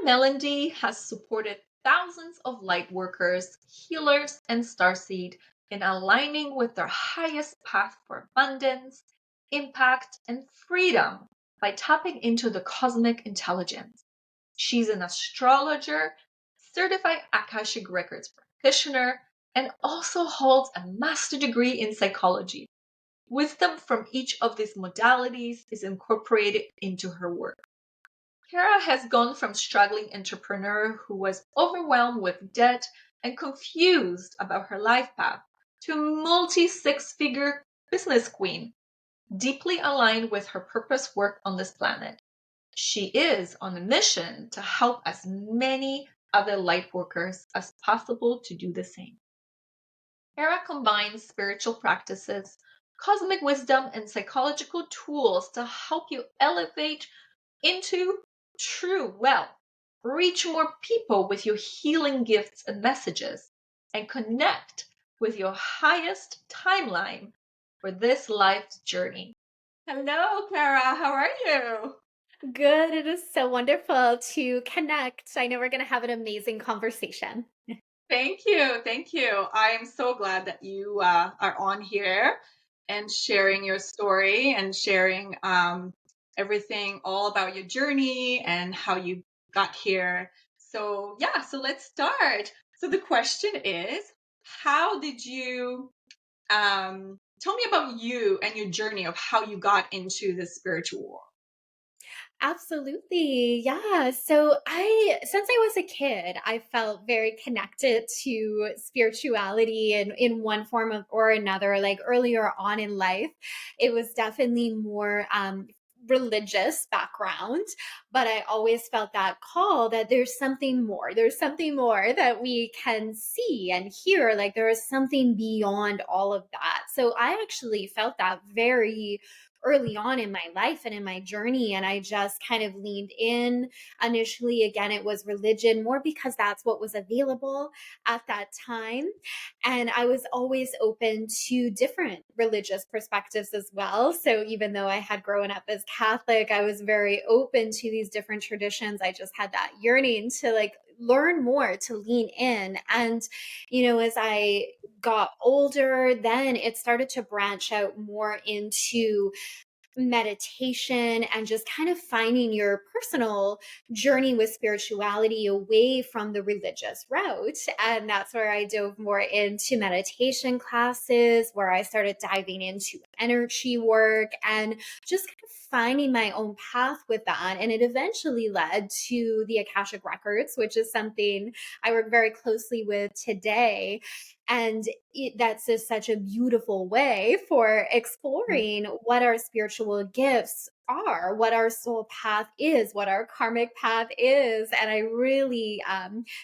Melendy has supported thousands of light workers, healers, and starseed in aligning with their highest path for abundance, impact, and freedom by tapping into the cosmic intelligence. She's an astrologer, certified Akashic Records practitioner, and also holds a master degree in psychology. Wisdom from each of these modalities is incorporated into her work. Kara has gone from struggling entrepreneur who was overwhelmed with debt and confused about her life path to multi six-figure business queen, deeply aligned with her purpose work on this planet. She is on a mission to help as many other light workers as possible to do the same. Kara combines spiritual practices, cosmic wisdom, and psychological tools to help you elevate into true wealth, reach more people with your healing gifts and messages, and connect with your highest timeline for this life's journey. Hello, Kara. How are you? Good. It is so wonderful to connect. I know we're going to have an amazing conversation. Thank you. Thank you. I am so glad that you are on here and sharing your story and sharing everything all about your journey and how you got here. So, yeah, so let's start. So, the question is, how did you tell me about you and your journey of how you got into the spiritual world? Absolutely. Yeah. Since I was a kid, I felt very connected to spirituality in one form of or another. Like earlier on in life, it was definitely more religious background, but I always felt that call that there's something more. There's something more that we can see and hear. Like there is something beyond all of that. So I actually felt that very early on in my life and in my journey. And I just kind of leaned in. Initially, again, it was religion more because that's what was available at that time. And I was always open to different religious perspectives as well. So even though I had grown up as Catholic, I was very open to these different traditions. I just had that yearning to like learn more, to lean in. And, as I got older, then it started to branch out more into meditation and just kind of finding your personal journey with spirituality away from the religious route. And that's where I dove more into meditation classes, where I started diving into energy work and just kind of finding my own path with that. And it eventually led to the Akashic Records, which is something I work very closely with today. And that's just such a beautiful way for exploring what our spiritual gifts are, what our soul path is, what our karmic path is. And I really,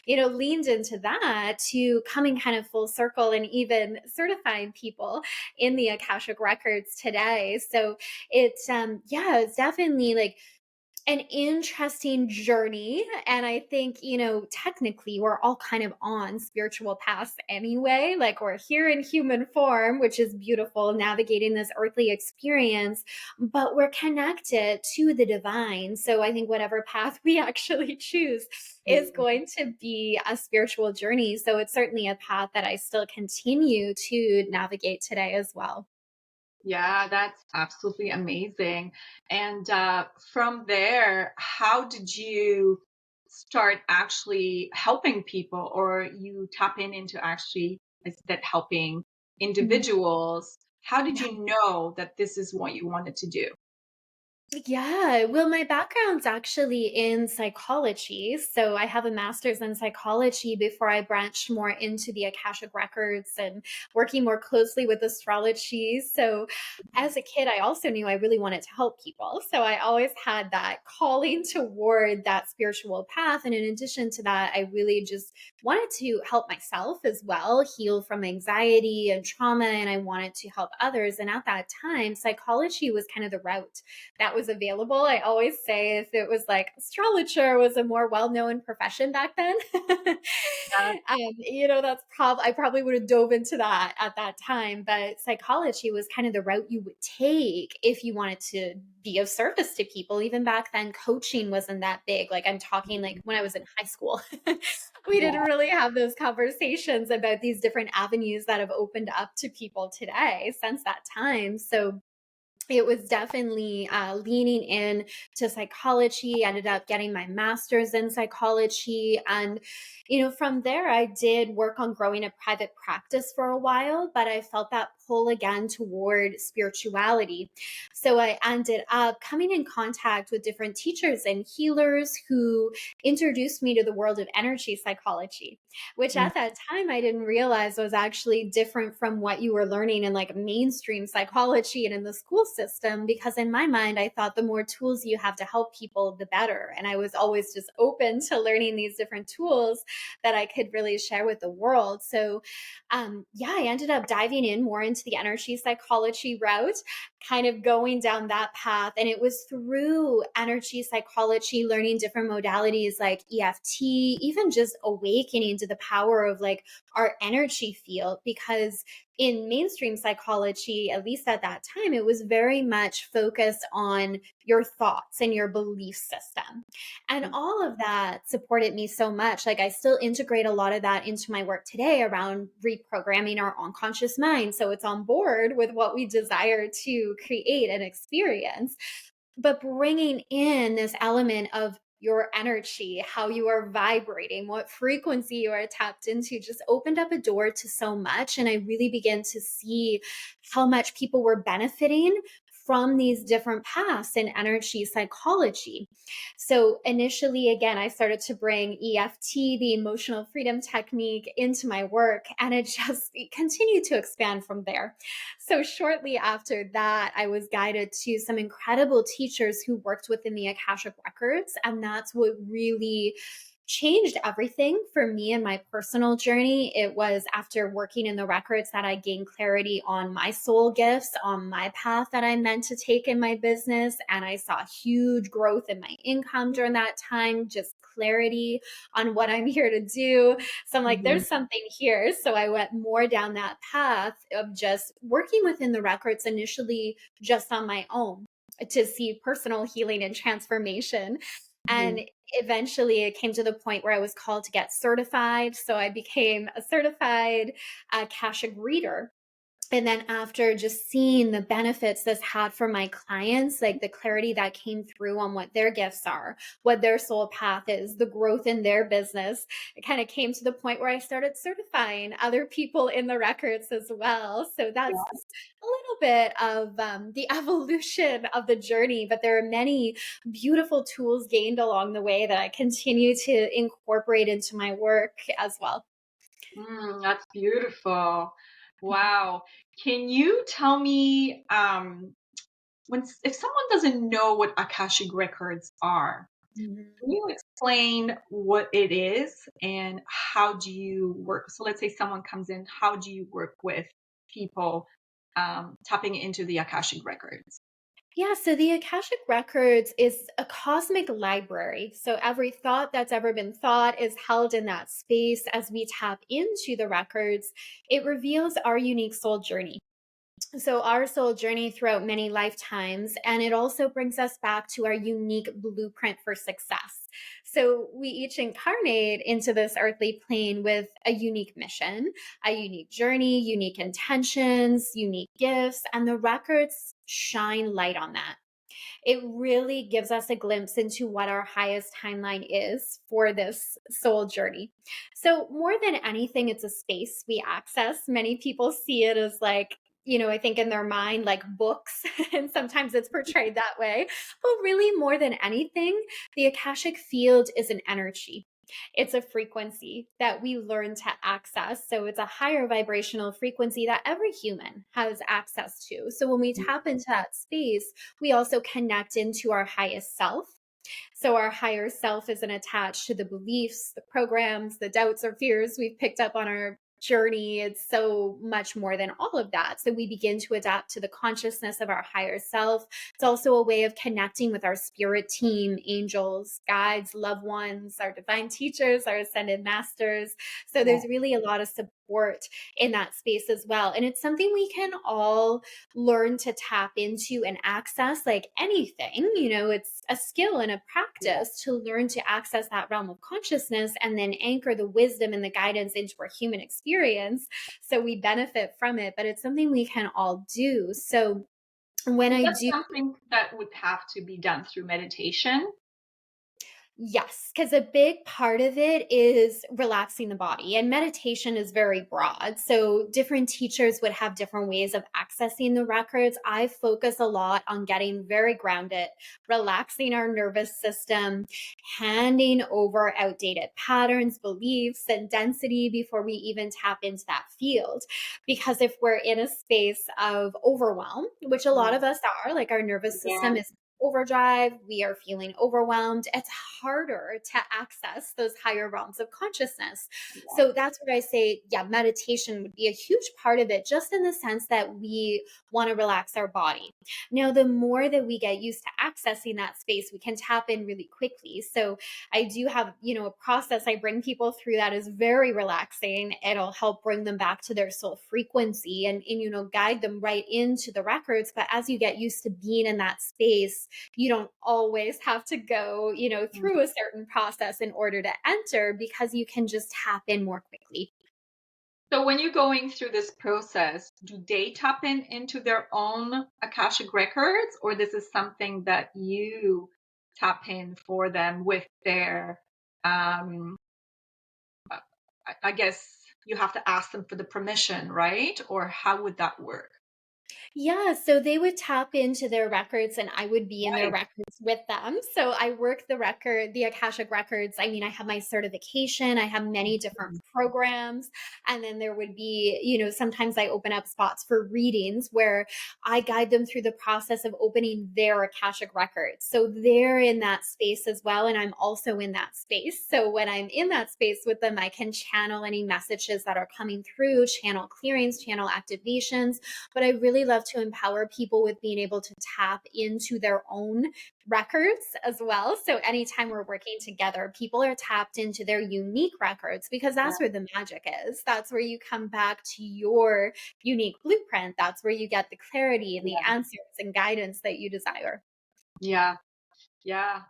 leaned into that to coming kind of full circle and even certifying people in the Akashic Records today. So it's definitely like an interesting journey. And I think, technically we're all kind of on spiritual paths anyway. Like we're here in human form, which is beautiful, navigating this earthly experience, but we're connected to the divine. So I think whatever path we actually choose is going to be a spiritual journey. So it's certainly a path that I still continue to navigate today as well. Yeah, that's absolutely amazing. And from there, how did you start actually helping people, or you tap into actually that helping individuals? How did you know that this is what you wanted to do? Yeah, well, my background's actually in psychology. So I have a master's in psychology before I branched more into the Akashic Records and working more closely with astrology. So as a kid, I also knew I really wanted to help people. So I always had that calling toward that spiritual path. And in addition to that, I really just wanted to help myself as well, heal from anxiety and trauma. And I wanted to help others. And at that time, psychology was kind of the route that that was available. I always say if it was like astrologer was a more well-known profession back then, that's I probably would have dove into that at that time. But psychology was kind of the route you would take if you wanted to be of service to people. Even back then, coaching wasn't that big. Like I'm talking like when I was in high school, we didn't Yeah. really have those conversations about these different avenues that have opened up to people today since that time. So it was definitely leaning in to psychology, ended up getting my master's in psychology. And from there I did work on growing a private practice for a while, but I felt that pull again toward spirituality. So I ended up coming in contact with different teachers and healers who introduced me to the world of energy psychology, which Mm. at that time I didn't realize was actually different from what you were learning in like mainstream psychology and in the school system. Because in my mind, I thought the more tools you have to help people, the better. And I was always just open to learning these different tools that I could really share with the world. So, yeah, I ended up diving in more into the energy psychology route, kind of going down that path. And it was through energy psychology, learning different modalities like EFT, even just awakening to the power of like our energy field. Because in mainstream psychology, at least at that time, it was very much focused on your thoughts and your belief system. And all of that supported me so much. Like I still integrate a lot of that into my work today around reprogramming our unconscious mind. So it's on board with what we desire to create and experience, but bringing in this element of your energy, how you are vibrating, what frequency you are tapped into, just opened up a door to so much. And I really began to see how much people were benefiting from these different paths in energy psychology. So initially, again, I started to bring EFT, the emotional freedom technique, into my work, and it continued to expand from there. So shortly after that, I was guided to some incredible teachers who worked within the Akashic Records. And that's what really changed everything for me in my personal journey. It was after working in the records that I gained clarity on my soul gifts, on my path that I meant to take in my business. And I saw huge growth in my income during that time, just clarity on what I'm here to do. So I'm like, Mhm. there's something here. So I went more down that path of just working within the records initially just on my own to see personal healing and transformation. Mhm. And eventually it came to the point where I was called to get certified. So I became a certified Akashic reader. And then after just seeing the benefits this had for my clients, like the clarity that came through on what their gifts are, what their soul path is, the growth in their business, it kind of came to the point where I started certifying other people in the records as well. So that's a little bit of the evolution of the journey, but there are many beautiful tools gained along the way that I continue to incorporate into my work as well. That's beautiful. Wow. Can you tell me if someone doesn't know what Akashic Records are, Mhm. can you explain what it is and how do you work? So let's say someone comes in, how do you work with people tapping into the Akashic Records? Yeah, so the Akashic Records is a cosmic library. So every thought that's ever been thought is held in that space. As we tap into the records, it reveals our unique soul journey. So, our soul journey throughout many lifetimes, and it also brings us back to our unique blueprint for success. So, we each incarnate into this earthly plane with a unique mission, a unique journey, unique intentions, unique gifts, and the records shine light on that. It really gives us a glimpse into what our highest timeline is for this soul journey. So, more than anything, it's a space we access. Many people see it as like, I think in their mind, like books, and sometimes it's portrayed that way. But really, more than anything, the Akashic field is an energy. It's a frequency that we learn to access. So it's a higher vibrational frequency that every human has access to. So when we tap into that space, we also connect into our highest self. So our higher self isn't attached to the beliefs, the programs, the doubts or fears we've picked up on our journey. It's so much more than all of that. So we begin to adapt to the consciousness of our higher self. It's also a way of connecting with our spirit team, angels, guides, loved ones, our divine teachers, our ascended masters. So Yeah. there's really a lot of support in that space as well. And it's something we can all learn to tap into and access, like anything. It's a skill and a Yeah. practice to learn to access that realm of consciousness and then anchor the wisdom and the guidance into our human experience so we benefit from it. But it's something we can all do. So when Is I that do something that would have to be done through meditation? Yes, because a big part of it is relaxing the body, and meditation is very broad. So, different teachers would have different ways of accessing the records. I focus a lot on getting very grounded, relaxing our nervous system, handing over outdated patterns, beliefs, and density before we even tap into that field. Because if we're in a space of overwhelm, which a lot Mm. of us are, like our nervous Yeah. system is overdrive, we are feeling overwhelmed, it's harder to access those higher realms of consciousness. Yeah. So that's what I say, yeah, meditation would be a huge part of it, just in the sense that we want to relax our body. Now, the more that we get used to accessing that space, we can tap in really quickly. So I do have, a process I bring people through that is very relaxing. It'll help bring them back to their soul frequency and guide them right into the records. But as you get used to being in that space, you don't always have to go, Mm. through a certain process in order to enter, because you can just tap in more quickly. So when you're going through this process, do they tap into their own Akashic records, or this is something that you tap in for them with their um I guess you have to ask them for the permission, right? Or how would that work? Yeah, so they would tap into their records and I would be in their Right. records with them. So I work the Akashic Records. I mean, I have my certification, I have many different Mhm. programs. And then there would be, sometimes I open up spots for readings where I guide them through the process of opening their Akashic Records. So they're in that space as well. And I'm also in that space. So when I'm in that space with them, I can channel any messages that are coming through, channel clearings, channel activations, but I really love to empower people with being able to tap into their own records as well. So anytime we're working together, people are tapped into their unique records, because Yeah. that's where the magic is. That's where you come back to your unique blueprint. That's where you get the clarity and the Yeah. answers and guidance that you desire. Yeah. Yeah.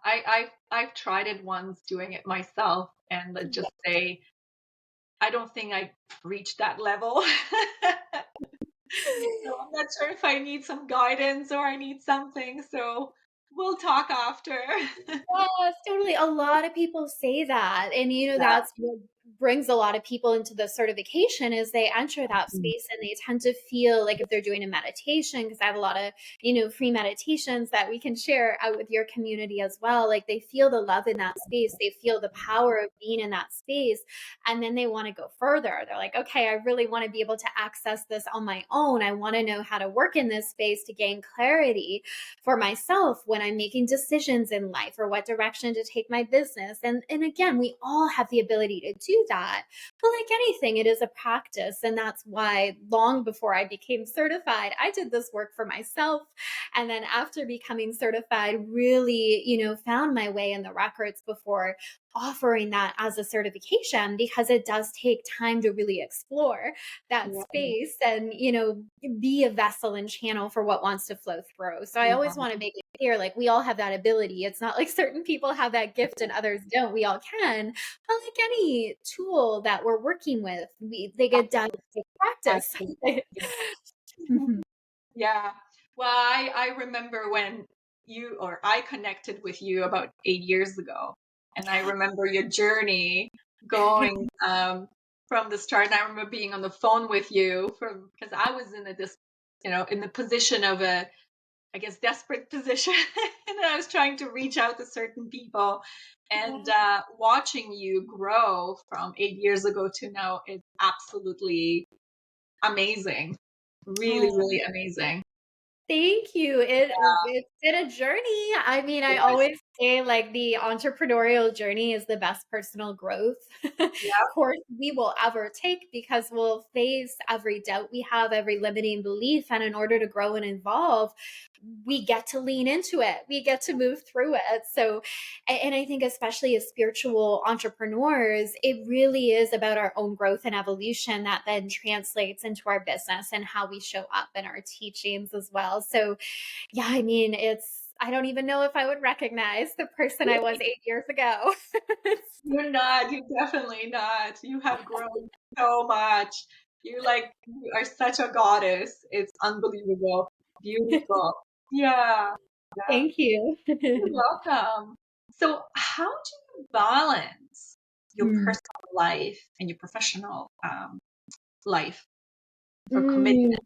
I've tried it once doing it myself, and let's just say I don't think I reached that level. So I'm not sure if I need some guidance or I need something. So we'll talk after. Yes, totally. A lot of people say that. And Yeah. that's what brings a lot of people into the certification is they enter that Mm. space and they tend to feel like if they're doing a meditation, because I have a lot of, free meditations that we can share out with your community as well. Like they feel the love in that space. They feel the power of being in that space. And then they want to go further. They're like, okay, I really want to be able to access this on my own. I want to know how to work in this space to gain clarity for myself when I'm making decisions in life or what direction to take my business. And again, we all have the ability to do that. But like anything, it is a practice. And that's why long before I became certified, I did this work for myself. And then after becoming certified, really, found my way in the records before offering that as a certification, because it does take time to really explore that Yeah. space and be a vessel and channel for what wants to flow through. So I always Yeah. want to make it clear, like we all have that ability. It's not like certain people have that gift and others don't. We all can. But like any tool that we're working with, they get done with practice. Absolutely. Yeah. Mhm. Yeah. Well, I remember when you or I connected with you about 8 years ago, and I remember your journey going from the start. And I remember being on the phone with you from because I was in a this in the position of a I guess desperate position, and I was trying to reach out to certain people, and Yeah. watching you grow from 8 years ago to now is absolutely amazing. Really, Oh, really amazing. thank you. It's been a journey. I mean, I Yes. always say like the entrepreneurial journey is the best personal growth Yeah. course we will ever take because we'll face every doubt we have, every limiting belief. And in order to grow and evolve, we get to lean into it. We get to move through it. So, and I think, especially as spiritual entrepreneurs, it really is about our own growth and evolution that then translates into our business and how we show up in our teachings as well. So, yeah, I mean, I don't even know if I would recognize the person I was 8 years ago. You're not. You're definitely not. You have grown so much. You are such a goddess. It's unbelievable. Beautiful. Yeah. Yeah. Thank you. You're welcome. So, how do you balance your Mm. personal life and your professional life for Mm. commitment?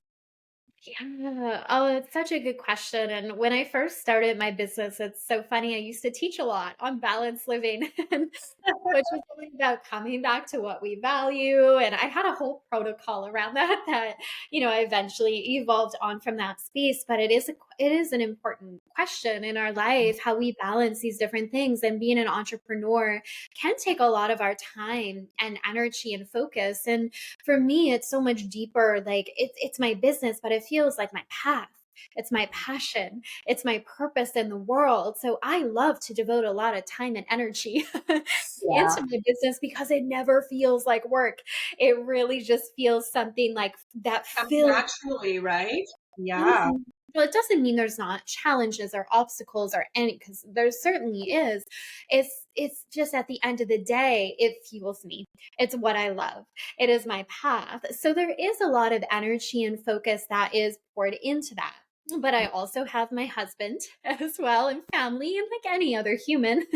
Yeah. Oh, it's such a good question. And when I first started my business, it's so funny. I used to teach a lot on balanced living, which is really about coming back to what we value. And I had a whole protocol around that I eventually evolved on from that space. But it is an important question in our life, how we balance these different things. And being an entrepreneur can take a lot of our time and energy and focus. And for me, it's so much deeper. Like it's my business, but it feels like my path. It's my passion. It's my purpose in the world. So I love to devote a lot of time and energy Yeah. into my business because it never feels like work. It really just feels something like that Comes fills. naturally, right? Yeah. Mhm. Well, it doesn't mean there's not challenges or obstacles or any, because there certainly is. It's just at the end of the day, it fuels me. It's what I love. It is my path. So there is a lot of energy and focus that is poured into that. But I also have my husband as well and family and like any other human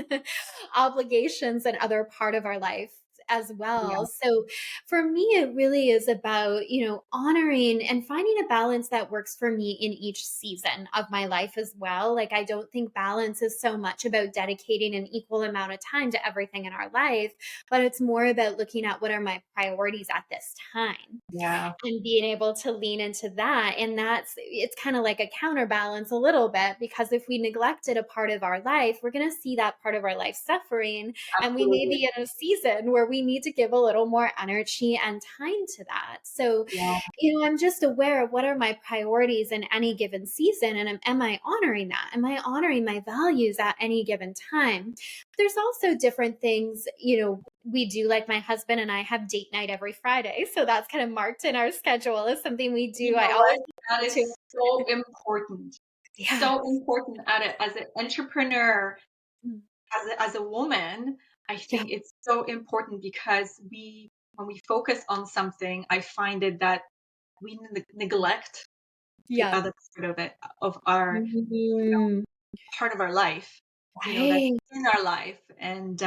obligations and other part of our life as Yeah. well. So for me, it really is about, honoring and finding a balance that works for me in each season of my life as well. Like, I don't think balance is so much about dedicating an equal amount of time to everything in our life, but it's more about looking at what are my priorities at this time Yeah. and being able to lean into that. And it's kind of like a counterbalance a little bit because if we neglected a part of our life, we're going to see that part of our life suffering. And we may Absolutely. be in a season where we need to give a little more energy and time to that. So, Yeah. I'm just aware of what are my priorities in any given season. And am I honoring that? Am I honoring my values at any given time? There's also different things, we do, like my husband and I have date night every Friday. So that's kind of marked in our schedule as something we You do. I know always what? look That forward to is so important. Yeah. So important at it as an entrepreneur, Mm. as a woman. I Yeah. think it's so important because when we focus on something, I find it that we neglect the Yeah. other part of it, of our, Mhm. part of our life, that's Right. in our life. And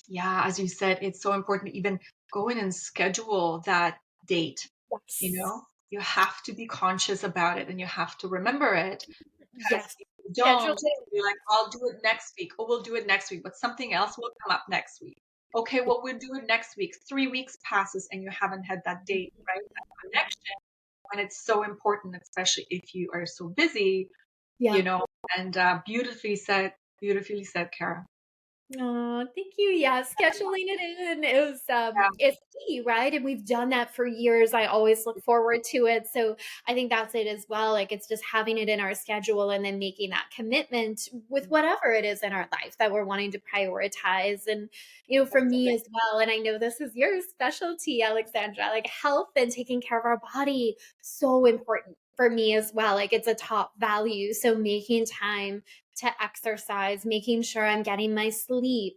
yeah, as you said, it's so important to even go in and schedule that date. Yes. You have to be conscious about it and you have to remember it, because Yes. if you Schedule don't, it. you're like, I'll do it next week. Oh, we'll do it next week, but something else will come up next week. Okay, well, we'll do it next week. 3 weeks passes and you haven't had that date, right? That connection. And it's so important, especially if you are so busy, you Yeah. know, and beautifully said, Kara. Oh, thank you. Yeah, scheduling it in is Yeah, it's key, right? And we've done that for years. I always look forward to it. So I think that's it as well. Like it's just having it in our schedule and then making that commitment with whatever it is in our life that we're wanting to prioritize. And for that's me it. as well, and I know this is your specialty, Alexandra, like health and taking care of our body, so important for me as well. Like it's a top value. So making time to exercise, making sure I'm getting my sleep.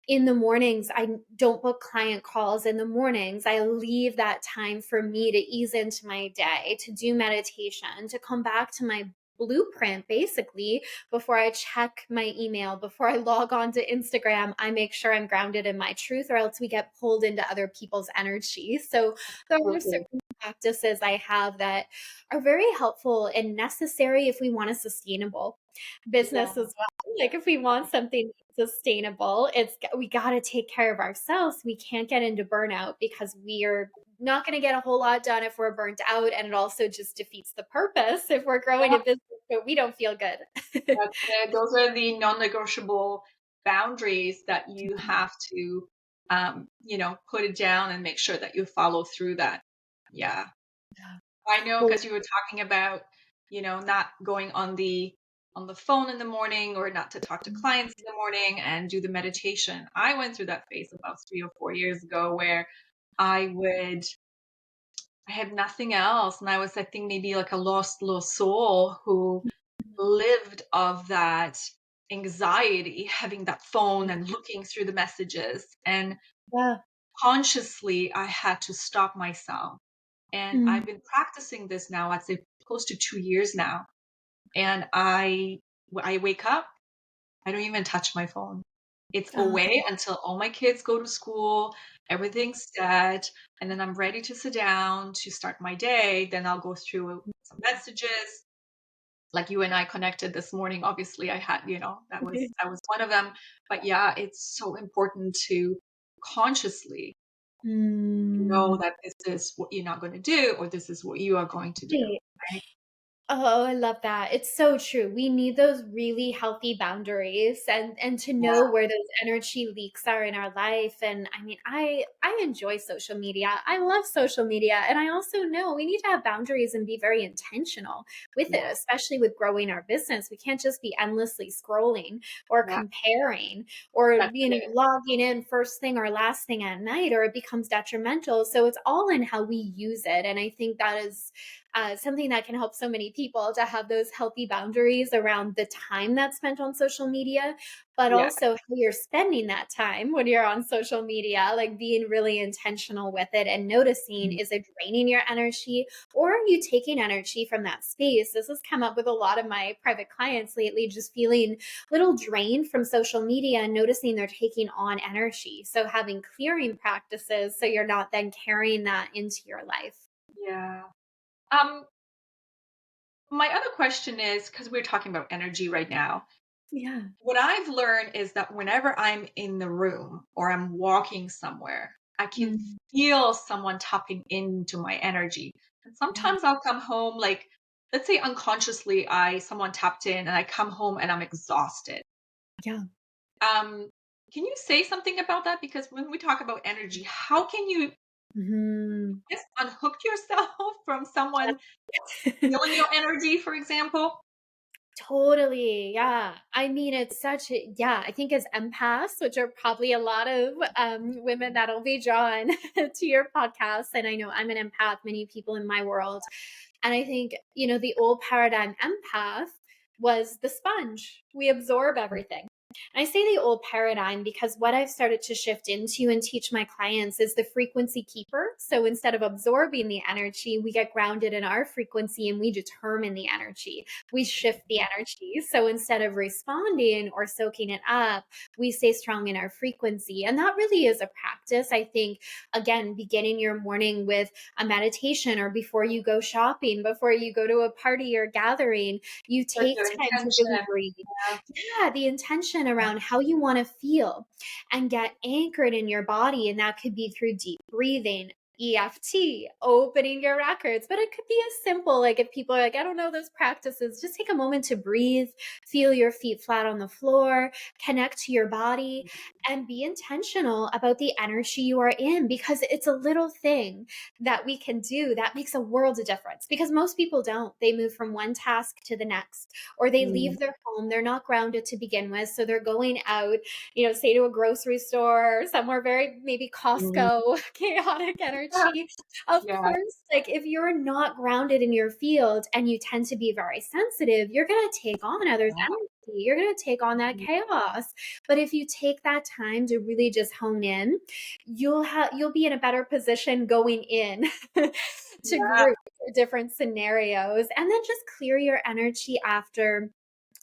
In the mornings, I don't book client calls in the mornings. I leave that time for me to ease into my day, to do meditation, to come back to my blueprint basically before I check my email, before I log on to Instagram. I make sure I'm grounded in my truth, or else we get pulled into other people's energy. So there are Absolutely. certain practices I have that are very helpful and necessary if we want a sustainable business Yeah. as well. Like if we want something sustainable, we got to take care of ourselves. We can't get into burnout because we are not going to get a whole lot done if we're burnt out, and it also just defeats the purpose if we're growing Yeah. a business but we don't feel good. That's it. Those are the non-negotiable boundaries that you have to, put it down and make sure that you follow through that. Yeah. Yeah. I know Well, because you were talking about, not going on the phone in the morning or not to talk to clients in the morning and do the meditation. I went through that phase about 3 or 4 years ago where I would I had nothing else. And I was, I think, maybe like a lost little soul who lived of that anxiety, having that phone and looking through the messages. And yeah. consciously, I had to stop myself. And Mm. I've been practicing this now, I'd say close to 2 years now. And I wake up, I don't even touch my phone. It's Uh, away until all my kids go to school, everything's set, and then I'm ready to sit down to start my day. Then I'll go through some messages. Like you and I connected this morning. Obviously, I had, that was one of them. But yeah, it's so important to consciously know mm. that this is what you're not going to do, or this is what you are going to do. Right. Right? Oh, I love that. It's so true. We need those really healthy boundaries and to know Yeah, where those energy leaks are in our life. And I mean, I enjoy social media. I love social media. And I also know we need to have boundaries and be very intentional with it, yeah, especially with growing our business. We can't just be endlessly scrolling or yeah. comparing or That's it. logging in first thing or last thing at night, or it becomes detrimental. So it's all in how we use it. And I think that is something that can help so many people to have those healthy boundaries around the time that's spent on social media, but Yeah, also how you're spending that time when you're on social media, like being really intentional with it and noticing, is it draining your energy or are you taking energy from that space? This has come up with a lot of my private clients lately, just feeling a little drained from social media and noticing they're taking on energy. So having clearing practices so you're not then carrying that into your life. yeah. Um, my other question is, because we're talking about energy right now, Yeah. what I've learned is that whenever I'm in the room or I'm walking somewhere, I can Mm, feel someone tapping into my energy. And yeah. sometimes I'll come home, like, let's say unconsciously, someone tapped in and I come home and I'm exhausted. Yeah. Um, can you say something about that? Because when we talk about energy, how can you Mhm. just unhook yourself from someone Yeah. feeling your energy, for example? Totally. Yeah. I mean, it's such a, yeah, I think as empaths, which are probably a lot of women that'll be drawn to your podcast. And I know I'm an empath, many people in my world. And I think, the old paradigm empath was the sponge. We absorb everything. And I say the old paradigm because what I've started to shift into and teach my clients is the frequency keeper. So instead of absorbing the energy, we get grounded in our frequency and we determine the energy. We shift the energy. So instead of responding or soaking it up, we stay strong in our frequency. And that really is a practice. I think, again, beginning your morning with a meditation or before you go shopping, before you go to a party or gathering, you With take your time to really intention. breathe. Yeah. Yeah, the intention around how you want to feel and get anchored in your body. And that could be through deep breathing, EFT, opening your records. But it could be as simple, like if people are like, I don't know those practices, just take a moment to breathe, feel your feet flat on the floor, connect to your body, and be intentional about the energy you are in, because it's a little thing that we can do that makes a world of difference. Because most people don't. They move from one task to the next, or they Mm, leave their home. They're not grounded to begin with. So they're going out, say to a grocery store or somewhere very maybe mm. Costco, chaotic Yeah. energy. Of Yeah. course, like if you're not grounded in your field and you tend to be very sensitive, you're going to take on others' energy. You're going to take on that chaos. But if you take that time to really just hone in, you'll be in a better position going in to Yeah. group different scenarios, and then just clear your energy after.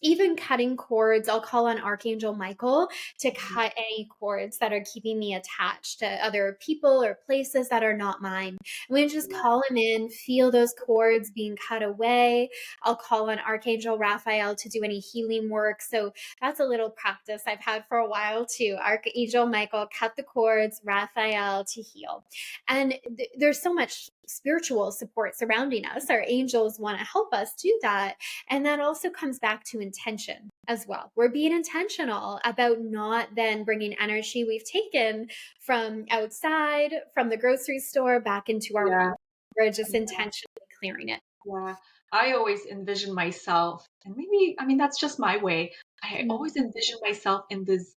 Even cutting cords, I'll call on Archangel Michael to cut any cords that are keeping me attached to other people or places that are not mine. I'm going to just call him in, feel those cords being cut away. I'll call on Archangel Raphael to do any healing work. So that's a little practice I've had for a while too. Archangel Michael, cut the cords, Raphael to heal. And there's so much spiritual support surrounding us. Our angels want to help us do that. And that also comes back to intention as well. We're being intentional about not then bringing energy we've taken from outside, from the grocery store back into our Yeah. home. We're just intentionally clearing it. Yeah. I always envision myself, and maybe, I mean, that's just my way. I Mm. always envision myself in this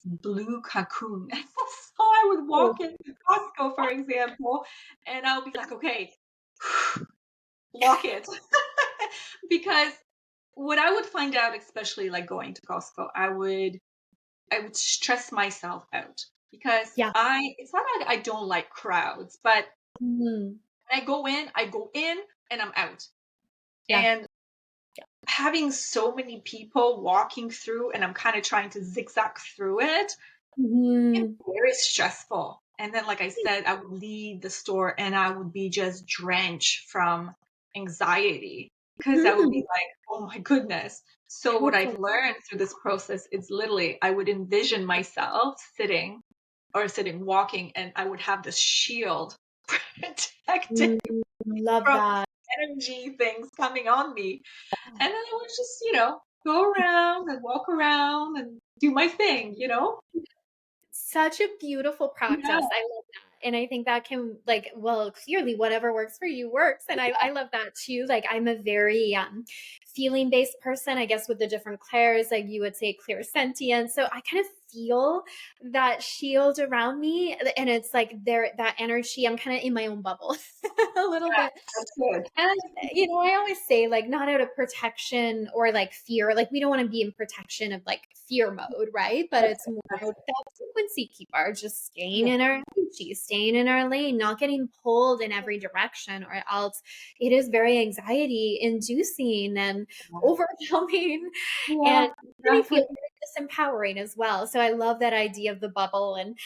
blue cocoon. So I would Oh, walk into Costco, for example, and I'll be like, okay, lock it. Because what I would find out, especially like going to Costco, I would stress myself out because yeah. it's not like I don't like crowds, but Mm. when I go in and I'm out. Yeah. And having so many people walking through and I'm kind of trying to zigzag through it, it's Mhm. very stressful. And then, like I said, I would leave the store and I would be just drenched from anxiety because I would be Mhm. like, oh my goodness. So, what I've Totally. learned through this process is literally I would envision myself sitting, walking, and I would have this shield protecting Mm, love from that. energy things coming on me. And then I would just, go around and walk around and do my thing. Such a beautiful Yeah. practice. I love that. And I think that can like, well, clearly whatever works for you works. And I love that too. Like I'm a very feeling based person, I guess with the different clairs, like you would say clear sentient. So I kind of feel that shield around me. And it's like there that energy, I'm kind of in my own bubble a little Yeah, bit. that's good. And, I always say, like, not out of protection or like fear. Like, we don't want to be in protection of like fear mode, right? But That's it's it. more That's about it. that frequency keeper, just staying Yeah. in our energy, staying in our lane, not getting pulled in every direction, or else it is very anxiety inducing and overwhelming. Yeah, And can be exactly. feel very disempowering as well. So I love that idea of the bubble. And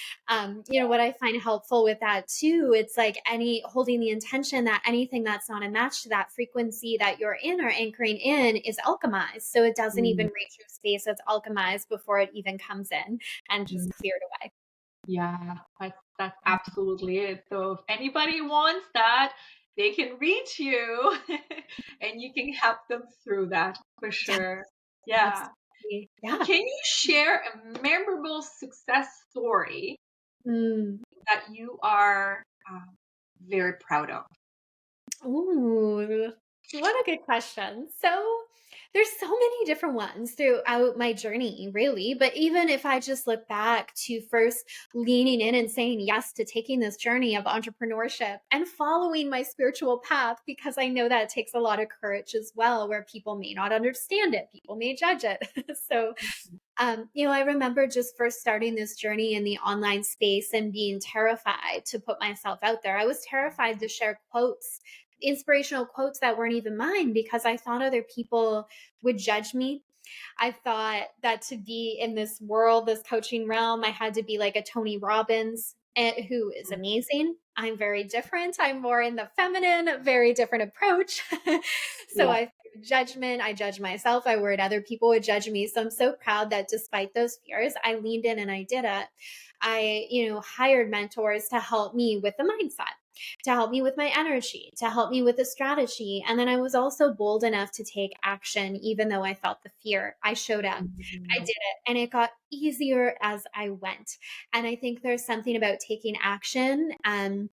what I find helpful with that too, it's like any holding the intention that anything that's not a match to that frequency that you're in or anchoring in is alchemized. So it doesn't even Mm, reach your space. It's alchemized before it even comes in and just mm. cleared away. Yeah, that's absolutely it. So if anybody wants that, they can reach you and you can help them through that for Yeah, sure. Yeah. absolutely. So Yeah. can you share a memorable success story Mm. that you are very proud of? Ooh, what a good question. So there's so many different ones throughout my journey, really. But even if I just look back to first leaning in and saying yes to taking this journey of entrepreneurship and following my spiritual path, because I know that it takes a lot of courage as well, where people may not understand it, people may judge it. So I remember just first starting this journey in the online space and being terrified to put myself out there. I was terrified to share quotes, inspirational quotes that weren't even mine, because I thought other people would judge me. I thought that to be in this world, this coaching realm, I had to be like a Tony Robbins, who is amazing. I'm very different. I'm more in the feminine, very different approach. So Yeah. I fear judgment. I judge myself. I worried other people would judge me. So I'm so proud that despite those fears, I leaned in and I did it. I, hired mentors to help me with the mindset, to help me with my energy, to help me with the strategy. And then I was also bold enough to take action, even though I felt the fear. I showed up, I did Mhm. it, and it got easier as I went. And I think there's something about taking action and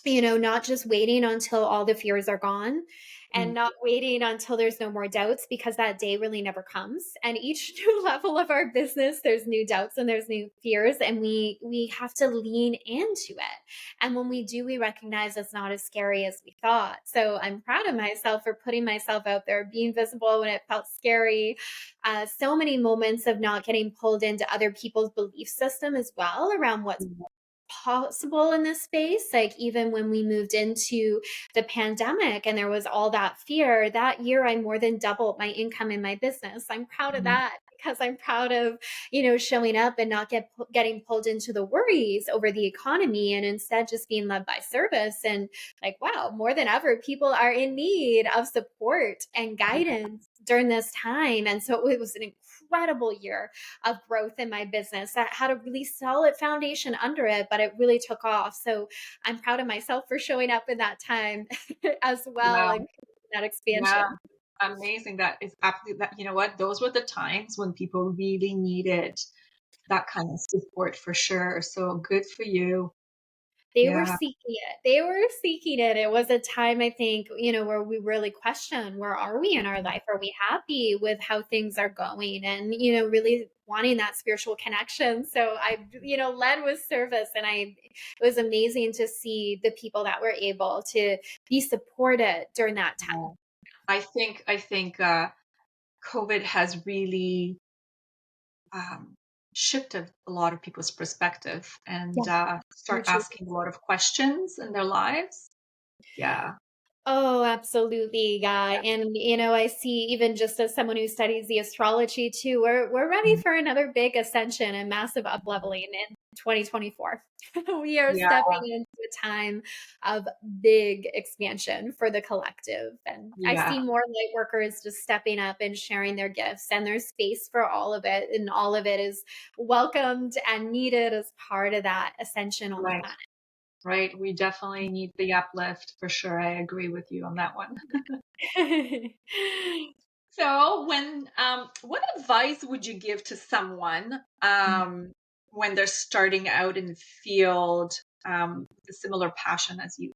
not just waiting until all the fears are gone and Mm. not waiting until there's no more doubts, because that day really never comes. And each new level of our business, there's new doubts and there's new fears, and we have to lean into it. And when we do, we recognize it's not as scary as we thought. So I'm proud of myself for putting myself out there, being visible when it felt scary. So many moments of not getting pulled into other people's belief system as well around what's possible in this space. Like even when we moved into the pandemic and there was all that fear, that year I more than doubled my income in my business. I'm proud of Mhm. that, because I'm proud of, showing up and not getting pulled into the worries over the economy, and instead just being led by service. And like, wow, more than ever, people are in need of support and guidance during this time. And so it was an incredible year of growth in my business that had a really solid foundation under it, but it really took off. So I'm proud of myself for showing up in that time as well Wow. and that Yeah. expansion. Amazing. That is absolutely that. You know what? Those were the times when people really needed that kind of support for sure. So good for you. They were Yeah. seeking it. They were seeking it. It was a time, I think, where we really question, where are we in our life? Are we happy with how things are going? And, really wanting that spiritual connection. So I, led with service, and it was amazing to see the people that were able to be supported during that Yeah. time. I think COVID has really um, shifted a lot of people's perspective and Yeah. So start true. asking a lot of questions in their lives. Yeah. Oh, absolutely. Yeah. And I see, even just as someone who studies the astrology too, we're ready for another big ascension and massive upleveling in 2024. We are Yeah. stepping into a time of big expansion for the collective. And I Yeah. see more light workers just stepping up and sharing their gifts, and there's space for all of it. And all of it is welcomed and needed as part of that ascension on the Right. Right. We definitely need the uplift for sure. I agree with you on that one. planet. So, what advice would you give to someone when they're starting out in the field with a similar passion as you?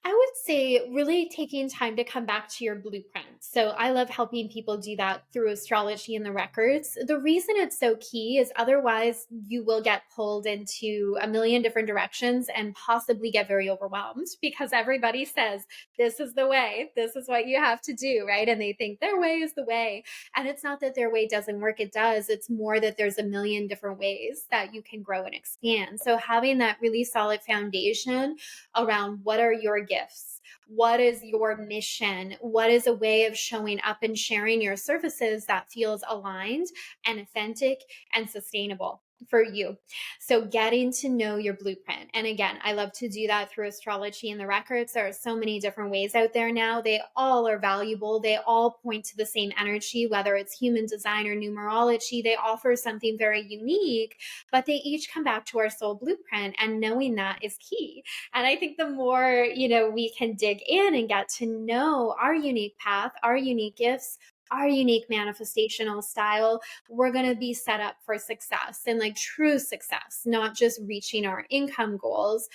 I would say really taking time to come back to your blueprint. So I love helping people do that through astrology and the records. The reason it's so key is otherwise you will get pulled into a million different directions and possibly get very overwhelmed because everybody says, this is the way, this is what you have to do, right? And they think their way is the way. And it's not that their way doesn't work, it does. It's more that there's a million different ways that you can grow and expand. So having that really solid foundation around what are your gifts? What is your mission? What is a way of showing up and sharing your services that feels aligned and authentic and sustainable for you? So, getting to know your blueprint. And again, I love to do that through astrology and the records. There are so many different ways out there now. They all are valuable. They all point to the same energy, whether it's human design or numerology. They offer something very unique, but they each come back to our soul blueprint. And knowing that is key. And I think the more, we can dig in and get to know our unique path, our unique gifts, our unique manifestational style, we're going to be set up for success and like true success, not just reaching our income goals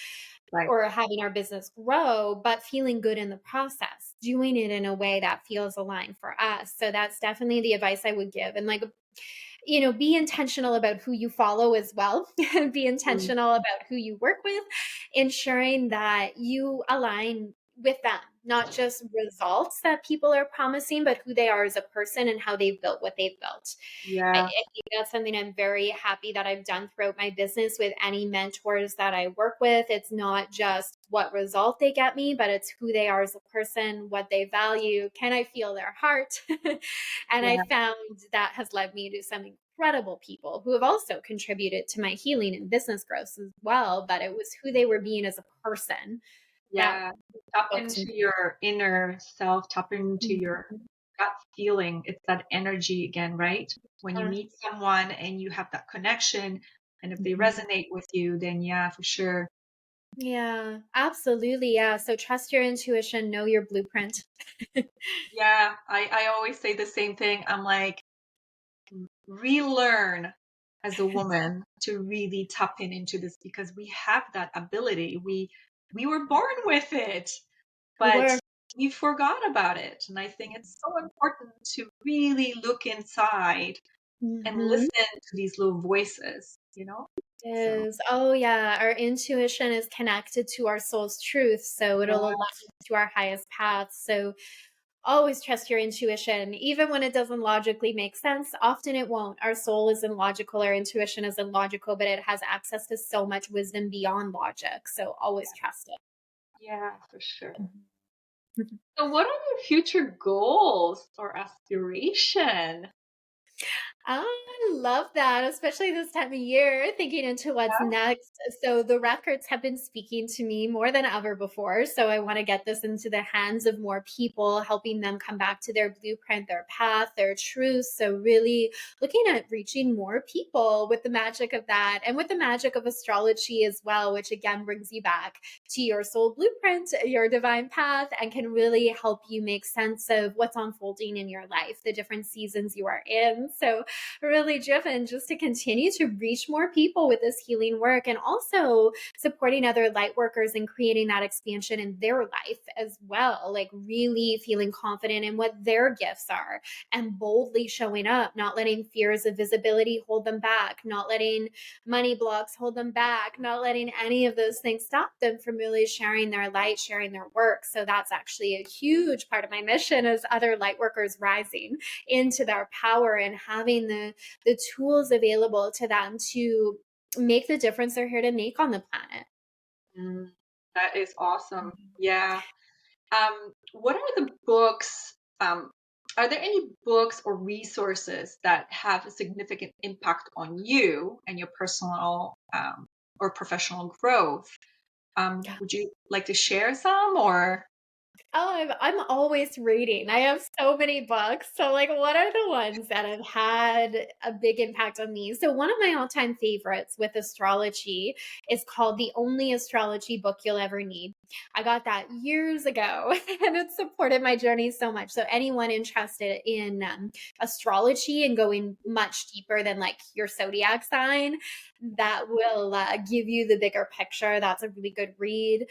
Right. or having our business grow, but feeling good in the process, doing it in a way that feels aligned for us. So that's definitely the advice I would give. And like, be intentional about who you follow as well. Be Mm. intentional about who you work with, ensuring that you align with them, not just results that people are promising, but who they are as a person and how they've built what they've built. I Yeah. think that's something I'm very happy that I've done throughout my business with any mentors that I work with. It's not just what result they get me, but it's who they are as a person, what they value. Can I feel their heart? And I Yeah. found that has led me to some incredible people who have also contributed to my healing and business growth as well. But it was who they were being as a person that Yeah. Tap spoke to into me. your inner self, tap into your Mhm. gut feeling. It's that energy again, right? When you Yeah. meet someone and you have that connection, and if they Mhm. resonate with you, then yeah, for sure. Yeah, absolutely. Yeah. So trust your intuition, know your blueprint. Yeah, I always say the same thing. I'm like, relearn as a woman to really tap into this because we have that ability. We were born with it, We but were. we forgot about it. And I think it's so important to really look inside and Mhm. listen to these little voices, you know? So Is oh yeah, our intuition is connected to our soul's truth, so it'll align yes, us to our highest path. So always trust your intuition, even when it doesn't logically make sense. Often it won't. Our soul isn't logical, our intuition isn't logical, but it has access to so much wisdom beyond logic. So always trust it. yeah, for sure. Mhm. So what are your future goals or aspiration? I love that, especially this time of year, thinking into what's Yeah. next. So the records have been speaking to me more than ever before. So I want to get this into the hands of more people, helping them come back to their blueprint, their path, their truth. So really looking at reaching more people with the magic of that and with the magic of astrology as well, which again brings you back to your soul blueprint, your divine path, and can really help you make sense of what's unfolding in your life, the different seasons you are in. So really driven just to continue to reach more people with this healing work, and also supporting other light workers and creating that expansion in their life as well. Like really feeling confident in what their gifts are and boldly showing up, not letting fears of visibility hold them back, not letting money blocks hold them back, not letting any of those things stop them from really sharing their light, sharing their work. So that's actually a huge part of my mission as other light workers rising into their power and having the tools available to them to make the difference they're here to make on the planet. Mm, that is awesome. Yeah. What are the books? Are there any books or resources that have a significant impact on you and your personal or professional growth? Yeah. Would you like to share some or? Oh, I'm always reading. I have so many books. So, like, what are the ones that have had a big impact on me? So, one of my all-time favorites with astrology is called The Only Astrology Book You'll Ever Need. I got that years ago, and it supported my journey so much. So, anyone interested in astrology and going much deeper than like your zodiac sign, that will give you the bigger picture. That's a really good read.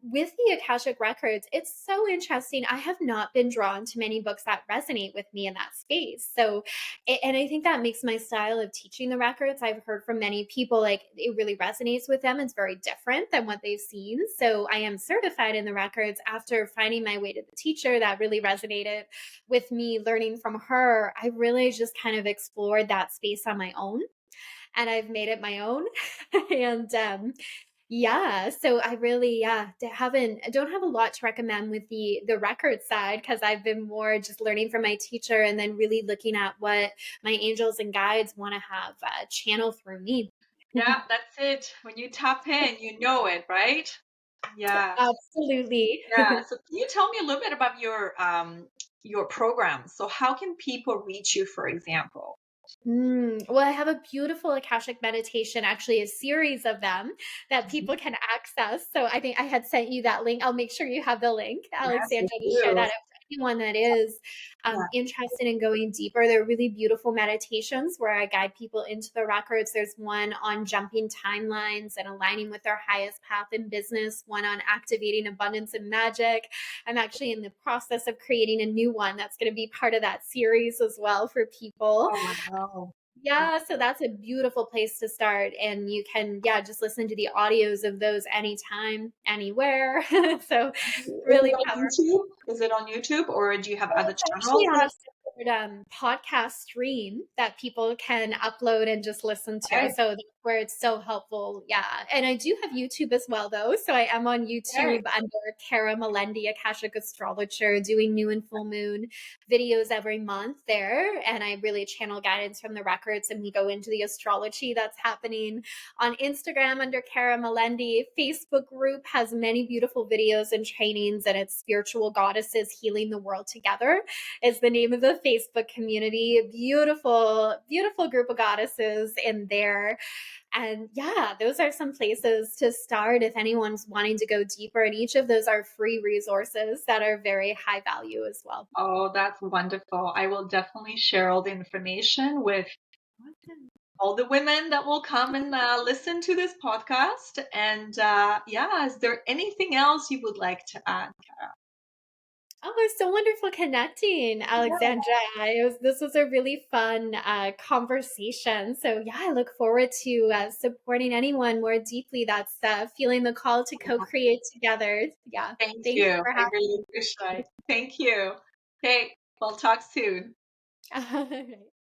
With the Akashic Records, it's so interesting. I have not been drawn to many books that resonate with me in that space. So, and I think that makes my style of teaching the records. I've heard from many people like it really resonates with them. It's very different than what they've seen. So, I am certified in the records after finding my way to the teacher that really resonated with me, learning from her. I really just kind of explored that space on my own and I've made it my own. and yeah, so I really haven't don't have a lot to recommend with the record side because I've been more just learning from my teacher and then really looking at what my angels and guides want to have channel through me. Yeah, that's it. When you tap in, you know it, right? Yeah. Absolutely. Yeah. So can you tell me a little bit about your program? So how can people reach you, for example? Well, I have a beautiful Akashic meditation, actually, a series of them that Mhm. people can access. So I think I had sent you that link. I'll make sure you have the link, Yes, Alexandra, we to share do. that out for anyone that is Yeah. interested in going deeper. They're really beautiful meditations where I guide people into the records. There's one on jumping timelines and aligning with their highest path in business, one on activating abundance and magic. I'm actually in the process of creating a new one that's going to be part of that series as well for people. Oh, wow. Yeah, so that's a beautiful place to start. And you can, yeah, just listen to the audios of those anytime, anywhere. So Is it really on YouTube? Is it on YouTube or do you have other it's actually channels on a that? separate podcast stream that people can upload and just listen to. Okay. So that's where it's so helpful. Yeah. And I do have YouTube as well, though. So I am on Okay. YouTube under Kara Melendy, Akashic Astrologer, doing new and full moon videos every month there. And I really channel guidance from the records and we go into the astrology that's happening on Instagram under Kara Melendy. Facebook group has many beautiful videos and trainings, and it's Spiritual Goddesses Healing the World Together is the name of the Facebook community. Beautiful, beautiful group of goddesses in there. And yeah, those are some places to start if anyone's wanting to go deeper. And each of those are free resources that are very high value as well. Oh, that's wonderful. I will definitely share all the information with all the women that will come and listen to this podcast. And yeah, is there anything else you would like to add? Oh, it's so wonderful connecting, Yeah. Alexandra. This was a really fun conversation. So yeah, I look forward to supporting anyone more deeply that's feeling the call to co-create together. Yeah, Thank thank you you. for I really having appreciate it. Thank you. Okay, we'll talk soon. me.